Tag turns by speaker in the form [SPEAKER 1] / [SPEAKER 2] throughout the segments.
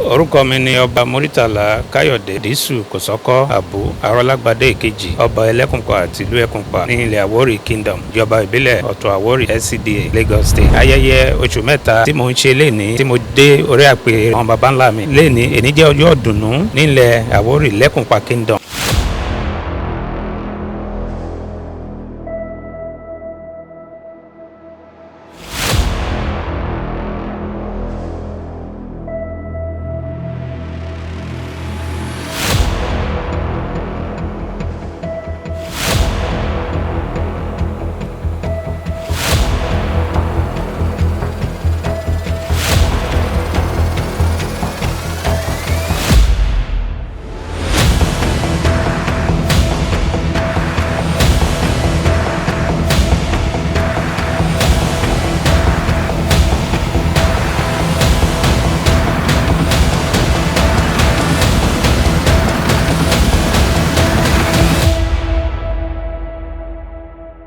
[SPEAKER 1] Orúkọ mi ni ọba MURITALA KAYODE DISU-KOSOKO Abu Arolagbade kejì ọba Elekunpa àti ìlú Ekunpa ní ilẹ̀ Awori Kingdom ìjọba ìbílẹ̀ Oto-Awori LCDA Lagos State. Ayẹyẹ oṣù mẹ́ta tí mo ń ṣe lénìí tí mo dé orí àpèrè àwọn baba ńlá mi lénìí èní jẹ́ ọjọ́ ìdùnnú nílẹ̀ Awori Elekunpa Kingdom.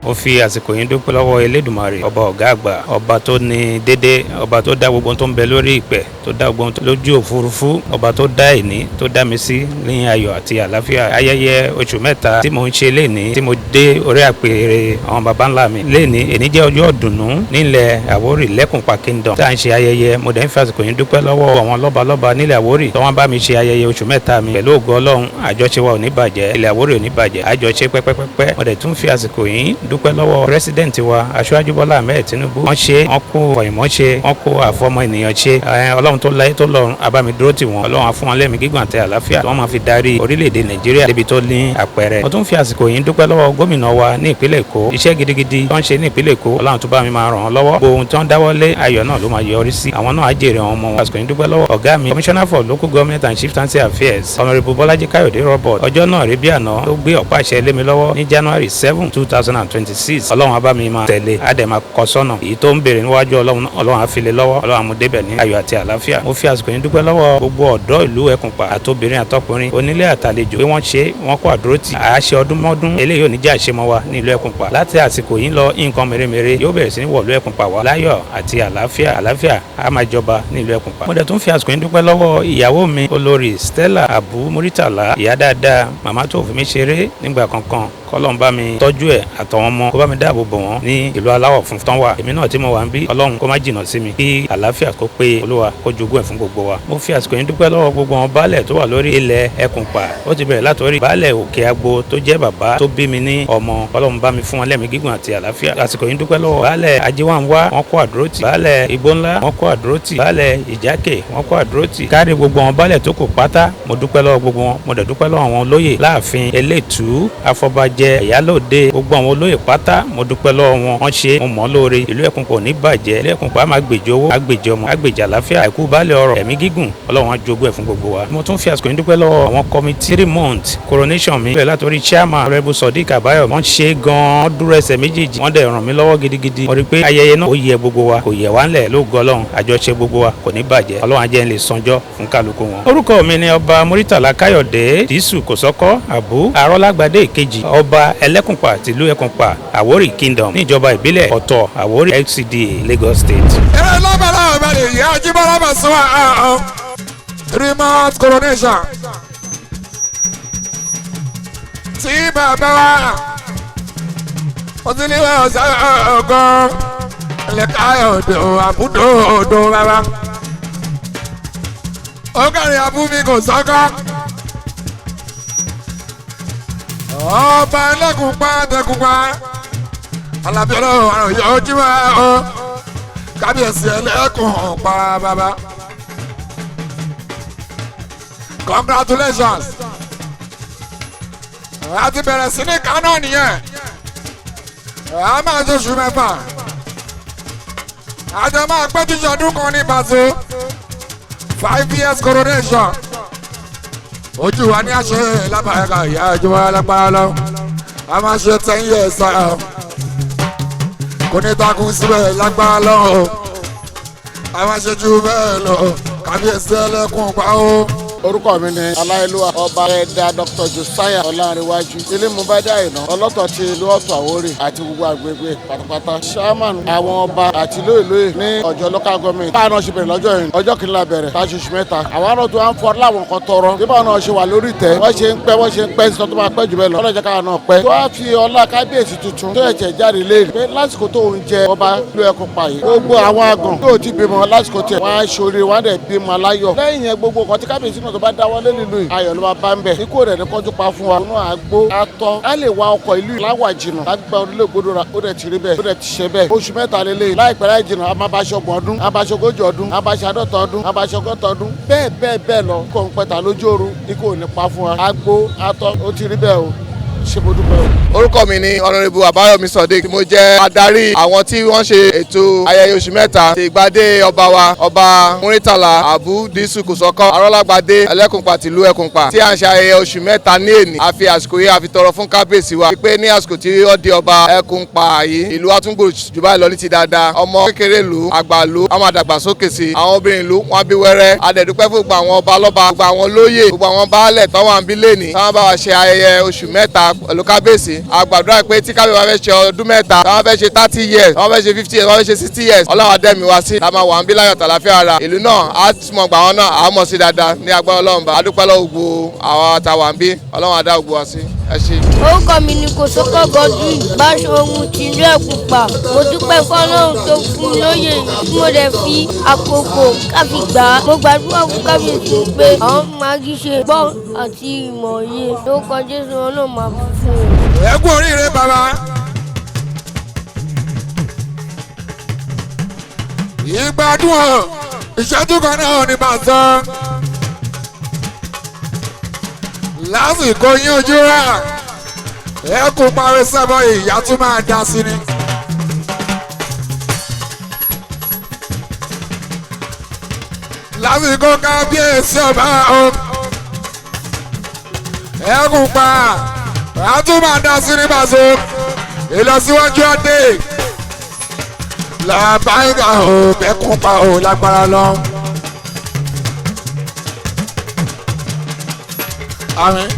[SPEAKER 1] Mo fi àsìkò yín dúpẹ́ lọ́wọ́ Elédùmarè ọba ọ̀gá àgbà ọba tó ní dédé ọba tó dá gbogbo tó ń bẹ lórí ìpẹ́ tó dá gbogbo lójú òfurufú ọba tó dá ìní tó dá mi sí ní ayọ̀ àti àlàáfíà. Ayẹyẹ oṣù mẹ́ta tí mo ń ṣe lénìí tí mo dé orí àpèrè àwọn baba ńlá mi lénìí èní jẹ́ ọjọ́ ìdùnnú nílẹ̀ Awori Elekunpa Kingdom tá à ń ṣe ayẹyẹ. Mo dẹ̀ ń fi àsìkò yín dúpẹ́ lọ́wọ́ àwọn lọ́balọ́ba nílẹ̀ Awori tó wọ́n bá mi ṣe ayẹyẹ oṣù mẹ́ta mi pẹ̀lú ògo Ọlọ́run. Àjọṣe wa ò ní bàjẹ́, ilẹ̀ Awori ò ní bàjẹ́, àjọṣe pẹ́pẹ́pẹ́. Mo dẹ̀ tún fi àsìkò yín dúpẹ́ lọ́wọ́ president wa Aṣíwájú Bọ́lá Ahmed Tinubu. Wọ́n ṣe wọ́n kó ọ̀yìnmọ́ ṣe wọ́n kó àfọmọ ènìyàn ṣe Ọlọ́run tó láyé tó lọ́run abámi dúró tì wọ́n. Ọlọ́run á fún wọn lẹ́mìí gígùn àti àlàáfíà tí wọ́n máa fi darí orílẹ̀-èdè Nàìjíríà débi tó ní àpẹẹrẹ. Mo tún fi àsìkò yìí dúpẹ́ lọ́wọ́ gómìnà wa ní ìpínlẹ̀ Èkó. Iṣẹ́ gidigidi tó ń ṣe ní ìpínlẹ̀ Èkó Ọlọ́run tó bá mi máa ràn wọ́n lọ́wọ́. Gbogbo ohun tí wọ́n dáwọ́lé ayọ̀ náà ló máa yọrí sí. Àwọn náà á jèrè àwọn ọmọ wọn. Àsìkò yìí dúpẹ́ lọ́wọ́ ọ̀gá mi Commissioner for Local Government and Chieftaincy Affairs Honourable Bọ́lájí Káyọ̀dé Robert. Ọjọ́ náà rí bí àná tó gbé ọ̀pá àṣẹ lé mi lọ́wọ́ ní January 7, 2026. Ọlọ́run á bá mi máa tẹ̀lé àdèmà kọsọ́nà èyí tó ń béèrè níwájú Ọlọ́run á fi lé lọ́wọ́. Ọlọ́run á mú débẹ̀ ní ayọ̀ àti àlàáfíà. Mo fi àsìkò yìí dúpẹ́ lọ́wọ́ gbogbo ọ̀dọ́ ìlú Ekunpa àtobìnrin àtọkùnrin onílé àtàlejò pé wọ́n ṣe wọ́n kó àdúrótì àṣẹ ọdún mọ́dún eléyìí ò ní jẹ́ àṣemọ́ wa ní ìlú Ekunpa. Láti àsìkò yìí lọ nǹkan mèremère yóò bẹ̀rẹ̀ sí ní wọ̀lú Ekunpa wa láyọ̀ àti àlàáfíà á máa jọba ní ìlú Ekunpa. Mo dẹ̀ tún fi àsìkò yìí dúpẹ́ lọ́wọ́ ìyàwó mi olórí Stella Abu MURITALA ìyá dáadáa màmá tó fi mí ṣeré nígbà kankan kọ́lọ́n bá mi tọ́jú ẹ̀ àtàwọn ọmọ kó bá mi dáàbò bò wọ́n ní ìlú aláwọ̀ funfun tán wà. Èmi náà tí mo wà ń bí Ọlọ́run kó má jìnnà sí mi kí àlàáfíà kó pé Olúwa kó jogún ẹ̀ fún gbogbo wa. Mo fi àsìkò yìí dúpẹ́ lọ́wọ́ gbogbo àwọn baálẹ̀ tó wà lórí ilẹ̀ Ekunpa. Ó ti bẹ̀rẹ̀ látọ̀rí baálẹ̀ Òkè Agbo tó jẹ́ bàbá tó bí mi ní ọmọ. Ọlọ́run bá mi fún wọn lẹ́mìí gígùn àti àlàáfíà. Àsìkò yìí dúpẹ́ lọ́wọ́ baálẹ̀ Ajíwànwá wọ́n kó àdúrótì, baálẹ̀ Igbó ńlá wọ́n kó àdúrótì, baálẹ̀ Ìjákè wọ́n kó àdúrótì. Kárí gbogbo àwọn baálẹ̀ tó kù pátá mo dúpẹ́ lọ́wọ́ gbogbo wọn. Mo dẹ̀ dúpẹ́ lọ́wọ́ àwọn olóyè láàfin Elétù Afọbajẹ Ìyálóde gbogbo àwọn olóyè pátá mo dúpẹ́ lọ́wọ́ wọn. Wọ́n ṣe mo mọ̀ lóore. Ìlú Ekunpa ò ní bàjẹ́. Ìlú Ekunpa á máa gbèjò owó á gbèjò ọmọ á gbèjò àlàáfíà àìkú baálẹ̀ ọrọ̀ ẹ̀mí gígùn Ọlọ́run á jogún ẹ̀ fún gbogbo wa. Mo tún fi àsìkò yìí dúpẹ́ lọ́wọ́ àwọn committee 3 month coronation mi bẹ̀rẹ̀ látọ̀rí chairman Honourable Sodiq Abayo. Wọ́n ṣe gan-an wọ́n dúró ẹsẹ̀ méjèèjì wọ́n dẹ̀ ràn mí lọ́wọ́ gidigidi. Mo rí pé ayẹyẹ náà ó yẹ gbogbo wa kò yẹ wá ńlẹ̀ lógo Ọlọ́run àjọṣe gbogbo wa kò ní bàjẹ́ Ọlọ́run á jẹ́ n lè sanjọ́ fún kálukú wọn. Orúkọ mi ni ọba MURITALA KAYODE DISU-KOSOKO Abu Arolagbade kejì ọba Elekunpa tìlú Ekunpa Awori Kingdom ní ìjọba ìbílẹ̀ Oto-Awori LCDA Lagos State.
[SPEAKER 2] ẹ lọ́bàlá ọ̀bẹ̀rẹ̀ ìyá ajíbọ́lá bá sọ 3 month coronation tí bàbá wa òsínlẹ̀ ọ̀sán ọ̀gán Káyọ̀dé àbúdó odò bàbá ó kárí abúmi kò sọ́kọ́ ọba Ẹlẹ́kùnpá tẹkùnpá alábíọ́lọ́ àrùn yóò jí wá o Kábíyèsí Ẹlẹ́kùnpá bàbá congratulations a ti bẹ̀rẹ̀ sí ní kánò nìyẹn a máa tó oṣù mẹ́fà a jọ máa pẹ́ jíjọ ọdún kan ní Paso 5 years coronation ojú wa ní àṣẹ lábàáyà ìyá ojú wa lápá lọ a máa ṣe 10 years sáà kò ní takùn síbẹ̀ lágbára lọ́wọ́ a máa ṣe jù bẹ́ẹ̀ lọ Kábíyèsí Ẹlẹ́kùnpá o
[SPEAKER 3] orúkọ mi ni aláìlúwa ọba ẹ̀dá Dr. Josiah Ọlárẹ̀wájú ilé mubada ìná ọlọ́tọ̀ ti ìlú Oto-Awori àti gbogbo àgbègbè pátápátá chairman àwọn ọba àti lóyè ní ọjọ́ local government báwọn náà ṣe bẹ̀rẹ̀ lọ́jọ́ yìí ọjọ́ kìíní bẹ̀rẹ̀ táṣù oṣù mẹ́ta àwọn náà tó wá ń fọ láwọn kan tọrọ bí báwọn náà ṣe wà lórí ìtẹ́ wọ́n ṣe ń pẹ́ sí tó máa pẹ́ jù bẹ́ẹ̀ lọ ọlọ́jà káwọn náà pẹ́ tó wá fi ọlá kábíyèsí tuntun tó ẹ̀jẹ̀ jáde léèrè pé lásìkò tó ń jẹ ọba ìlú Ẹkunpa yìí gbogbo àwọn àgàn tó ti bímọ lásìkò tiẹ̀ wọ́n á ṣoore wọ́n á dẹ̀ bímọ aláyọ̀ lẹ́yìn yẹn gbogbo nǹkan tí kábíyèsí náà tó bá dáwọ́ lé nílùú yìí ayọ̀ ló máa bá ń bẹ̀ ikú rẹ̀ ní kọ́jú pa fún wa inú àgbo atọ́ á lè wa ọkọ̀ ìlú láwà jìnnà lágbà orílẹ̀ gbọdọ̀ ra ó dẹ̀ ti rí bẹ́ẹ̀ ó dẹ̀ ti ṣe bẹ́ẹ̀ oṣù mẹ́ta lélẹ̀ láìpẹ́ láì jìnnà a máa bá aṣọ ọgbọ̀n ọdún a bá aṣọ ogójì ọdún a bá aṣọ àádọ́ta ọdún a bá aṣọ ọgọ́ta ọdún bẹ́ẹ̀ lọ kò ń pẹ́ta lójú oorun ikú ò ní pa fún wa àgbo atọ́ ó ti rí bẹ́ẹ̀ o ṣe mo dúpẹ́ o.
[SPEAKER 4] orúkọ mi ni Honorable Àbáyọ̀mí Sodiq mo jẹ́ adarí àwọn tí wọ́n ṣe ètò ayẹyẹ oṣù mẹ́ta ti ìgbádé ọba wa ọba MURITALA Abu DISU-KOSOKO Arolagbade Elekunpa tìlú Ekunpa tí à ń ṣe ayẹyẹ oṣù mẹ́ta ní èní a fi àsìkò yìí a fi tọrọ fún kábíyèsí wa pé ní àsìkò tí ó di ọba Ekunpa yìí ìlú wa tún gbòòrò jù báyìí lọ ní ti dáadáa ọmọ kékeré ìlú àgbà ìlú a máa dàgbà sókè sí àwọn obìnrin ìlú wọn bí wẹ́rẹ́ a dẹ̀ dúpẹ́ fún gbogbo àwọn ọba lọ́ba gbogbo àwọn olóyè gbogbo àwọn baálẹ̀ tọ́wọ́ àǹbí lẹ́ni táwọn bá wa ṣe ayẹyẹ oṣù mẹ́ta pẹ̀lú kábíyèsí a gbàdúrà pé tí kábíyèsí wa fẹ́ ṣe ọdún mẹ́ta táwọn fẹ́ ṣe 30 years táwọn fẹ́ ṣe 50 years táwọn fẹ́ ṣe 60 years ọlọ́run adẹ́mi wá sí la máa wà ń bí láyọ̀ tàlàfíà ara ìlú náà á mọ̀ gbà wọn náà á mọ̀ sí dáadáa ní agbára ọlọ́run bá a dúpẹ́ lọ́wọ́ gbogbo àwọn àtàwà ń bí ọlọ́run adá gbogbo wa sí ẹ ṣé.
[SPEAKER 5] orúkọ mi ni Kòsókó Godwin Báṣọ̀run tìlú Ẹ̀kúnpà mo dúpẹ́ fọlọ́run tó fún mi lóyè tí mo dẹ̀ fi àkókò káfí gbà á mo gbàdúrà fún kábíyèsí pé àwọn máa kí ṣe gbọ́ àti ìmọ̀ yé lórúkọ Jésù ọlọ́run máa fún un.
[SPEAKER 2] ẹ kú oríire bàbá. ìgbádùn ọ ìṣẹ́jú kan náà ni màá sọ lásìkò yín ojú rà Ẹkunpa sẹ́bọ̀ ìyá tún máa dá sí ni. lásìkò kábíyèsí ọba ọ Ẹkunpa a tún máa dá sí ní bàṣọ ìlọsíwájú ọdẹ làbáyìí ò Ẹkunpa ò lágbára lọ. àmín.